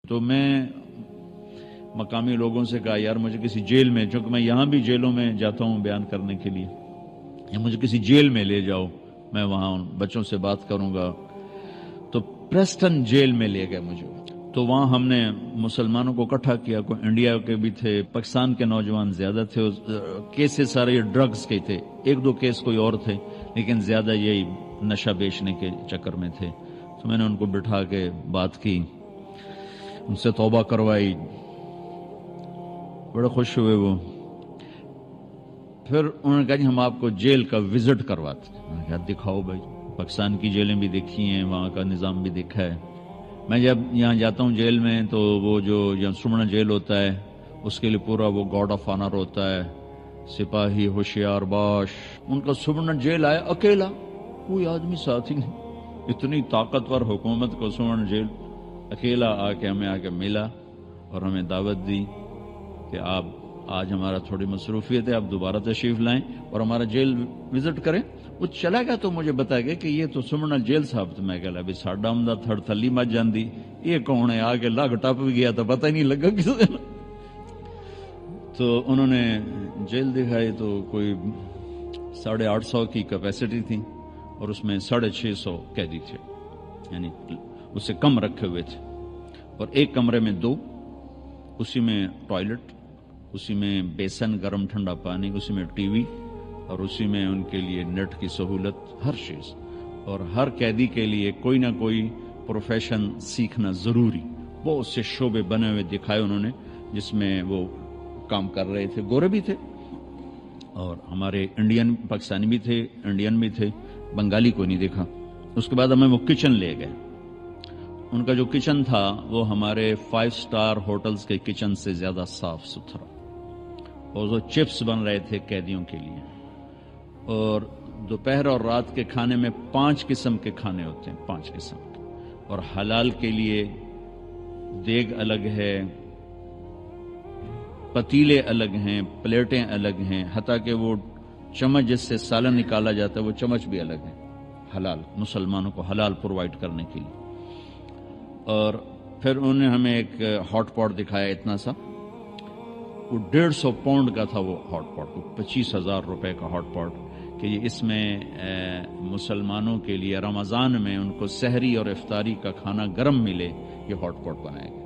تو میں مقامی لوگوں سے کہا یار مجھے کسی جیل میں، چونکہ میں یہاں بھی جیلوں میں جاتا ہوں بیان کرنے کے لیے، یا مجھے کسی جیل میں لے جاؤ، میں وہاں ان بچوں سے بات کروں گا۔ تو پریسٹن جیل میں لے گئے مجھے، تو وہاں ہم نے مسلمانوں کو اکٹھا کیا، کوئی انڈیا کے بھی تھے، پاکستان کے نوجوان زیادہ تھے، کیسز سارے یہ ڈرگز کے تھے، ایک دو کیس کوئی اور تھے لیکن زیادہ یہی نشہ بیچنے کے چکر میں تھے۔ تو میں نے ان کو بٹھا کے بات کی، ان سے توبہ کروائی، بڑے خوش ہوئے وہ۔ پھر انہوں نے کہا جی ہم آپ کو جیل کا وزٹ کرواتے ہیں۔ میں نے کہا دکھاؤ بھائی، پاکستان کی جیلیں بھی دیکھی ہیں، وہاں کا نظام بھی دیکھا ہے۔ میں جب یہاں جاتا ہوں جیل میں تو وہ جو یہاں سمنا جیل ہوتا ہے اس کے لیے پورا وہ گارڈ آف آنر ہوتا ہے، سپاہی ہوشیار باش۔ ان کا سمنا جیل آیا اکیلا، کوئی آدمی ساتھ ہی نہیں، اتنی طاقتور حکومت کو سمنا جیل اکیلا آ کے ہمیں آ کے ملا اور ہمیں دعوت دی کہ آپ آج ہمارا تھوڑی مصروفیت ہے، آپ دوبارہ تشریف لائیں اور ہمارا جیل وزٹ کریں۔ وہ چلا گیا تو مجھے بتا گیا کہ یہ تو سمنا جیل صاحب، تو میں کہا بھی ساڈا ہم دا تھڑ تھلی مت جاندی، یہ کون ہے؟ آ کے لگ ٹپ بھی گیا تو پتہ ہی نہیں لگا کس دن۔ تو انہوں نے جیل دکھائی تو کوئی 850 کی کیپیسٹی تھی اور اس میں 650 قیدی تھے، یعنی اس سے کم رکھے ہوئے تھے، اور ایک کمرے میں 2، اسی میں ٹوائلٹ، اسی میں بیسن گرم ٹھنڈا پانی، اسی میں ٹی وی، اور اسی میں ان کے لیے نیٹ کی سہولت، ہر چیز۔ اور ہر قیدی کے لیے کوئی نہ کوئی پروفیشن سیکھنا ضروری، بہت سے شعبے بنے ہوئے دکھائے انہوں نے جس میں وہ کام کر رہے تھے، گورے بھی تھے اور ہمارے انڈین پاکستانی بھی تھے، انڈین بھی تھے، بنگالی کو نہیں دیکھا۔ اس کے بعد ہمیں وہ کچن لے گئے۔ ان کا جو کچن تھا وہ ہمارے 5 سٹار ہوٹلز کے کچن سے زیادہ صاف ستھرا، اور وہ چپس بن رہے تھے قیدیوں کے لیے، اور دوپہر اور رات کے کھانے میں 5 قسم کے کھانے ہوتے ہیں، 5 قسم کے، اور حلال کے لیے دیگ الگ ہے، پتیلے الگ ہیں، پلیٹیں الگ ہیں، حتیٰ کہ وہ چمچ جس سے سالن نکالا جاتا ہے وہ چمچ بھی الگ ہے، حلال، مسلمانوں کو حلال پرووائڈ کرنے کے لیے۔ اور پھر انہوں نے ہمیں ایک ہاٹ پاٹ دکھایا اتنا سا، وہ 150 پاؤنڈ کا تھا وہ ہاٹ پاٹ، 25,000 روپے کا ہاٹ پاٹ، کہ یہ اس میں مسلمانوں کے لیے رمضان میں ان کو سحری اور افطاری کا کھانا گرم ملے، یہ ہاٹ پاٹ بنائے گا۔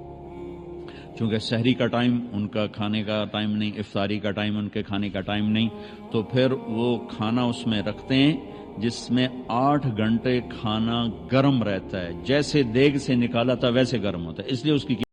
چونکہ سحری کا ٹائم ان کا کھانے کا ٹائم نہیں، افطاری کا ٹائم ان کے کھانے کا ٹائم نہیں، تو پھر وہ کھانا اس میں رکھتے ہیں جس میں 8 گھنٹے کھانا گرم رہتا ہے، جیسے دیگ سے نکالا تھا ویسے گرم ہوتا ہے، اس لیے اس کی